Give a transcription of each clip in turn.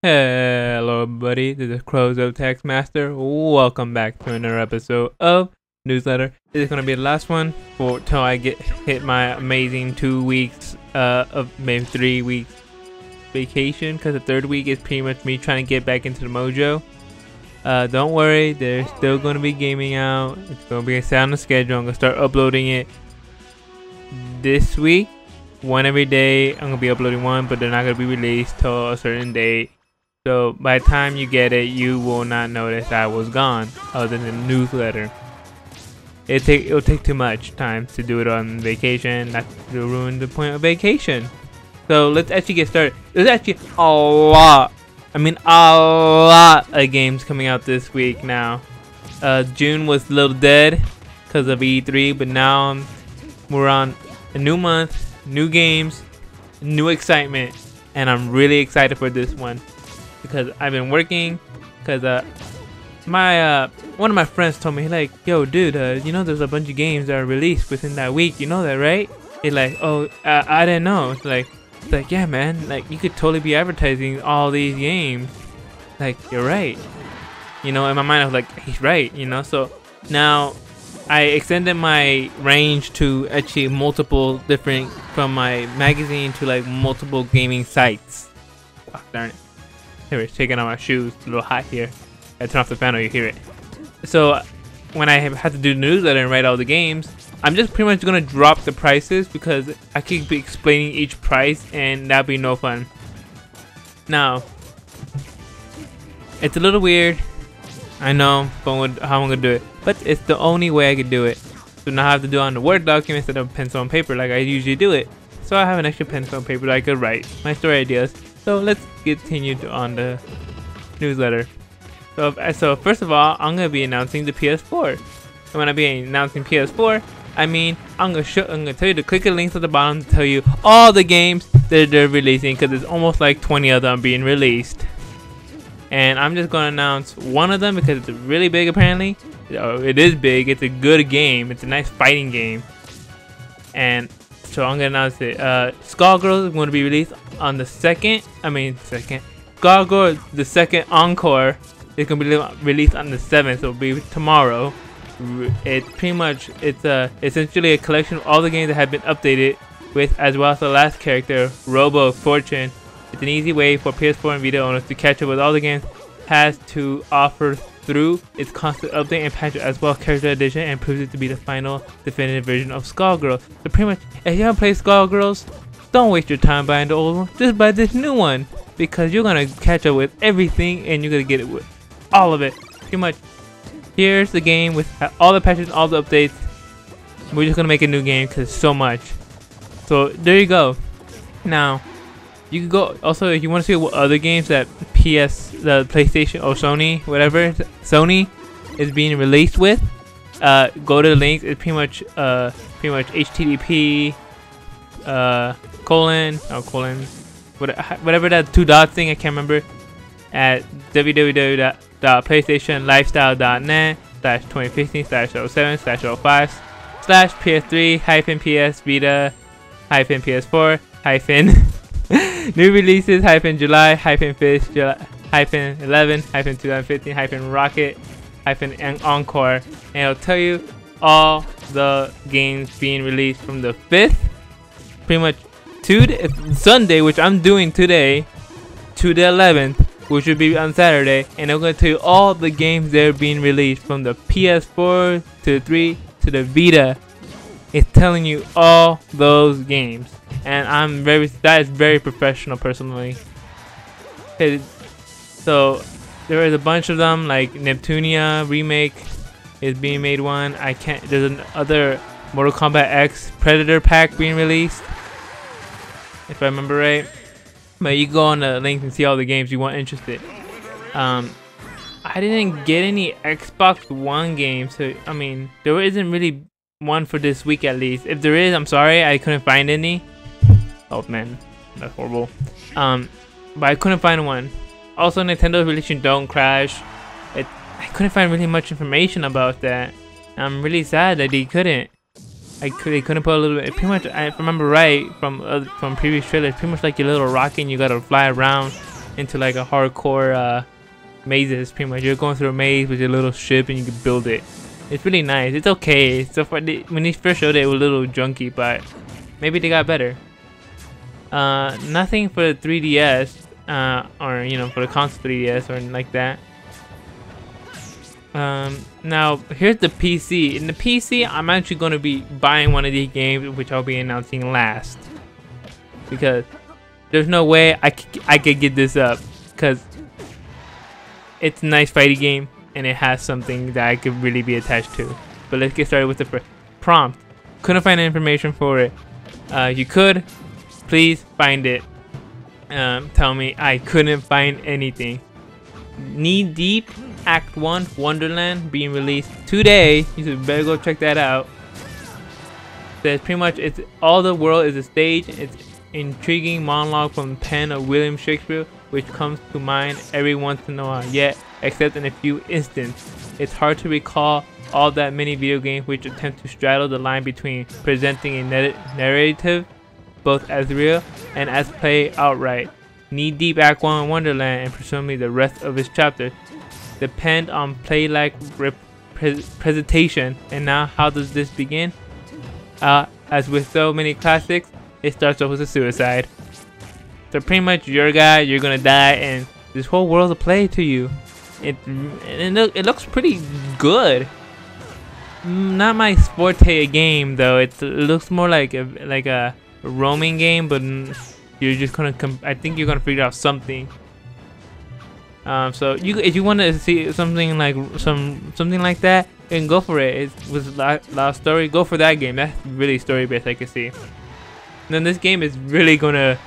Hello everybody, this is Crows of Text Master. Welcome back to another episode of Newsletter. This is gonna be the last one for till I hit my amazing 2 weeks of maybe 3 weeks vacation, because the third week is pretty much me trying to get back into the mojo. Don't worry, there's still gonna be gaming out. It's gonna be set on the schedule. I'm gonna start uploading it this week. One every day. I'm gonna be uploading one, but they're not gonna be released till a certain date. So by the time you get it, you will not notice I was gone, other than the newsletter. It'll take too much time to do it on vacation. That will ruin the point of vacation. So let's actually get started. There's actually a lot of games coming out this week now. June was a little dead because of E3, but now we're on a new month, new games, new excitement, and I'm really excited for this one. Because I've been working, because one of my friends told me, like, yo dude, you know there's a bunch of games that are released within that week, you know that, right? He's like, oh, I didn't know. It's like, yeah man, like you could totally be advertising all these games. Like, you're right. You know, in my mind I was like, he's right, you know. So now I extended my range to actually multiple different, from my magazine to like multiple gaming sites. Oh, darn it. Anyway, taking off my shoes. It's a little hot here. I turn off the fan or you hear it. So when I have to do the newsletter and write all the games, I'm just pretty much gonna drop the prices because I keep explaining each price and that'd be no fun. Now, it's a little weird, I know, but how I'm gonna do it. But it's the only way I could do it. So now I have to do it on the Word document instead of pencil and paper like I usually do it. So I have an extra pencil and paper that I could write my story ideas. So let's continue on the newsletter. So first of all, I'm gonna be announcing the PS4. And when I be announcing PS4, I mean I'm gonna tell you to click the links at the bottom to tell you all the games that they're releasing, because there's almost like 20 of them being released. And I'm just gonna announce one of them because it's really big apparently. It is big. It's a good game. It's a nice fighting game. And so I'm gonna announce it. Skullgirls is going to be released on the Skullgirls, the second encore, is going to be released on the 7th. So it'll be tomorrow. It's essentially a collection of all the games that have been updated with, as well as the last character, Robo of Fortune. It's an easy way for PS4 and Vita owners to catch up with all the games has to offer through its constant update and patch, as well as character addition, and proves it to be the final definitive version of Skullgirls. So pretty much, if you haven't played Skullgirls, don't waste your time buying the old one. Just buy this new one, because you're gonna catch up with everything and you're gonna get it with all of it. Pretty much, here's the game with all the patches, all the updates. We're just gonna make a new game because it's so much. So there you go. Now, you can go also if you want to see what other games that the PlayStation or Sony, whatever Sony is being released with. Go to the links. It's pretty much HTTP whatever that 2 dot thing, I can't remember, at www.playstation-lifestyle.net/2015/07/05/PS3-PS Vita-PS4 new releases July-11-2015-Rocket-Encore, and it'll tell you all the games being released from the 5th, pretty much to Sunday, which I'm doing today, to the 11th, which will be on Saturday, and I'm going to tell you all the games that are being released from the PS4 to the 3 to the Vita. It's telling you all those games, and that is very professional personally. So there is a bunch of them, like Neptunia remake is being made one. There's another Mortal Kombat X Predator pack being released, if I remember right. But you go on the link and see all the games you want interested. I didn't get any Xbox One games, so I mean there isn't really one for this week at least. If there is, I'm sorry, I couldn't find any. Oh man, that's horrible. But I couldn't find one. Also, Nintendo's releasing Don't Crash. I couldn't find really much information about that. I'm really sad that they couldn't. They couldn't put a little bit. Pretty much, if I remember right from previous trailers, pretty much like your little rocket and you gotta fly around into like a hardcore mazes. Pretty much, you're going through a maze with your little ship and you can build it. It's really nice. It's okay. So far, when they first showed it, it was a little junky, but maybe they got better. Nothing for the 3DS, or you know, for the console 3DS or anything like that. Now here's the PC. In the PC, I'm actually going to be buying one of these games, which I'll be announcing last, because there's no way I could get this up, because it's a nice fighting game and it has something that I could really be attached to. But let's get started with the prompt. Couldn't find any information for it. You could, please find it. Tell me. I couldn't find anything. Knee Deep Act 1 Wonderland being released today. You better go check that out. Says pretty much it's all the world is a stage. It's intriguing monologue from the pen of William Shakespeare, which comes to mind every once in a while, yet except in a few instances. It's hard to recall all that many video games which attempt to straddle the line between presenting a narrative both as real and as play outright. Knee Deep Act 1 Wonderland and presumably the rest of its chapters depend on play-like presentation. And now, how does this begin? As with so many classics, it starts off with a suicide. So pretty much you're a guy, you're gonna die, and this whole world to play to you. It looks pretty good. Not my forte game though. It looks more like a roaming game, but you're just gonna I think you're gonna figure out something. So if you want to see something like something like that, then go for it. It was a lot of story. Go for that game. That's really story based, I can see. And then this game is really gonna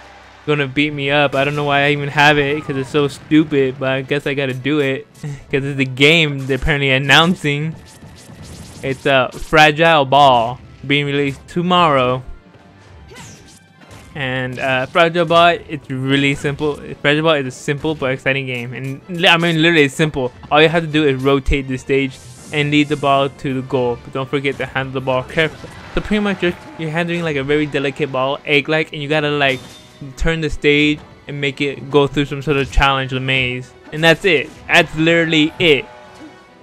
beat me up. I don't know why I even have it, because it's so stupid, but I guess I gotta do it because it's the game they're apparently announcing. It's a Fragile Ball being released tomorrow. And Fragile Ball, it's really simple. Fragile Ball is a simple but exciting game, and I mean literally it's simple. All you have to do is rotate the stage and lead the ball to the goal, but don't forget to handle the ball carefully. So pretty much you're handling like a very delicate ball, egg-like, and you gotta like turn the stage and make it go through some sort of challenge, the maze, and that's it. That's literally it.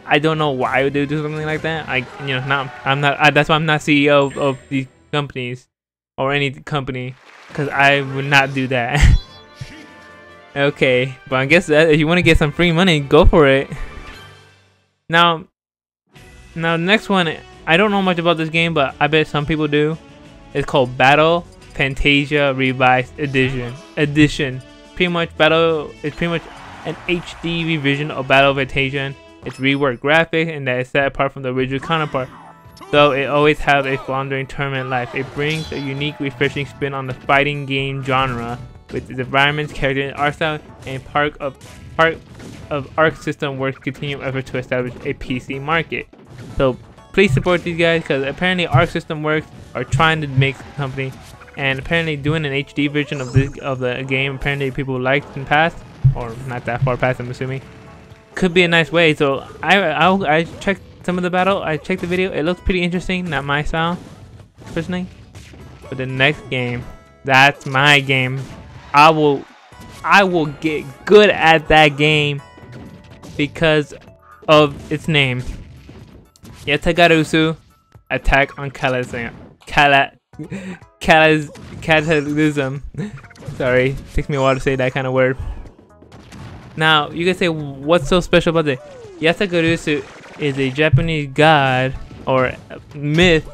I don't know why would they do something like that. That's why I'm not CEO of these companies or any company, because I would not do that. Okay, but I guess that if you want to get some free money, go for it. Now next one, I don't know much about this game, but I bet some people do. It's called Battle Fantasia Revised Edition. Pretty much Battle is pretty much an HD revision of Battle Fantasia. It's reworked graphics and that is set apart from the original counterpart, though it always has a floundering tournament life. It brings a unique, refreshing spin on the fighting game genre with its environments, characters, art style, and part of Arc System Works' continued effort to establish a PC market. So please support these guys, because apparently Arc System Works are trying to make the company, and apparently doing an HD version of the game. Apparently people liked in the past, or not that far past, I'm assuming. Could be a nice way. So I checked some of the battle. I checked the video. It looks pretty interesting. Not my style, personally. But the next game, that's my game. I will get good at that game because of its name. Yatagarusu Attack on Cataclysm. Sorry, takes me a while to say that kind of word. Now, you can say, what's so special about it? Yatagarusu is a Japanese god or myth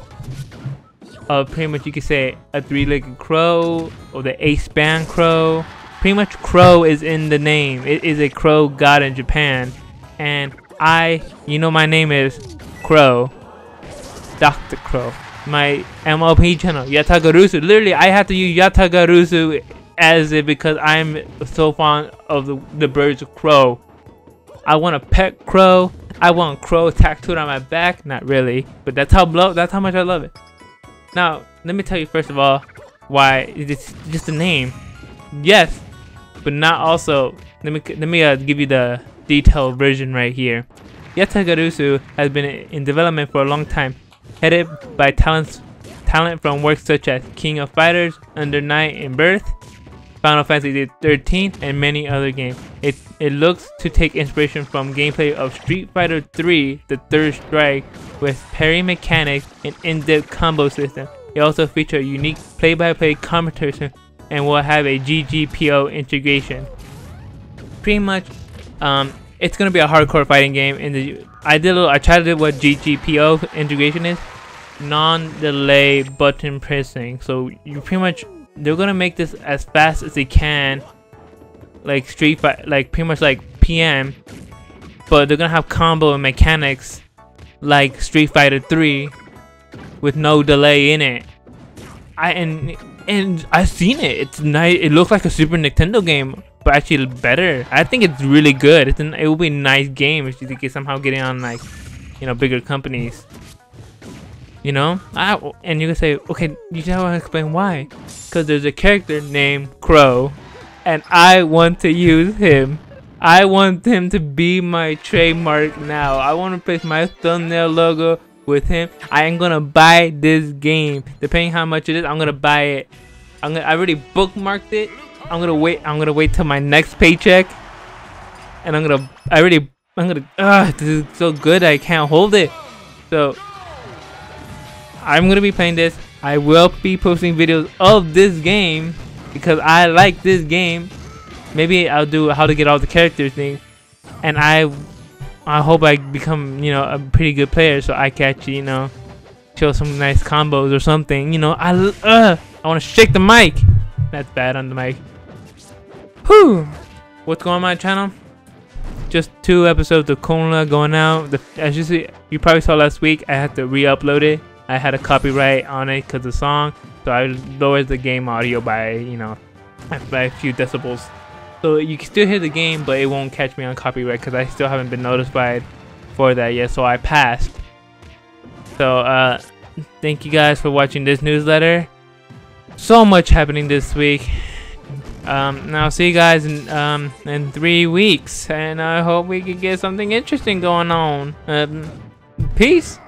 of pretty much, you could say, a three-legged crow or the ace-band crow. Pretty much crow is in the name. It is a crow god in Japan. And you know my name is Crow. Dr. Crow. My MLP channel, Yatagarusu. Literally, I have to use Yatagarusu as it because I'm so fond of the birds of crow. I want a pet crow. I want crow tattooed on my back. Not really, but that's how much I love it. Now, let me tell you first of all why it's just a name. Yes, but not also. Let me give you the detailed version right here. Yatagarusu has been in development for a long time, headed by talent from works such as King of Fighters, Under Night, and Birth. Final Fantasy 13, and many other games. It looks to take inspiration from gameplay of Street Fighter 3, The Third Strike, with parry mechanics and in-depth combo system. It also features a unique play-by-play commentary and will have a GGPO integration. Pretty much, it's gonna be a hardcore fighting game. I tried to do what GGPO integration is, non-delay button pressing. So you pretty much, they're gonna make this as fast as they can, like Street Fighter, like pretty much like PM, but they're gonna have combo and mechanics like Street Fighter 3 with no delay in it. And I've seen it. It's nice. It looks like a Super Nintendo game, but actually better. I think it's really good. It will be a nice game if you could somehow get it on, like, you know, bigger companies. You know, and you can say, okay, you just want to explain why? Because there's a character named Crow, and I want to use him. I want him to be my trademark now. I want to place my thumbnail logo with him. I am gonna buy this game. Depending how much it is, I'm gonna buy it. I already bookmarked it. I'm gonna wait till my next paycheck, and this is so good I can't hold it. So I'm gonna be playing this. I will be posting videos of this game because I like this game. Maybe I'll do how to get all the characters thing, and I hope I become, you know, a pretty good player so I can actually, you know, show some nice combos or something. You know, I want to shake the mic. That's bad on the mic. Whew. What's going on my channel? Just 2 episodes of Ocarina going out. As you see, you probably saw last week, I had to re-upload it. I had a copyright on it because of the song, so I lowered the game audio by, you know, by a few decibels. So you can still hear the game, but it won't catch me on copyright because I still haven't been notified for that yet, so I passed. So thank you guys for watching this newsletter. So much happening this week. I'll see you guys in 3 weeks, and I hope we can get something interesting going on. Peace.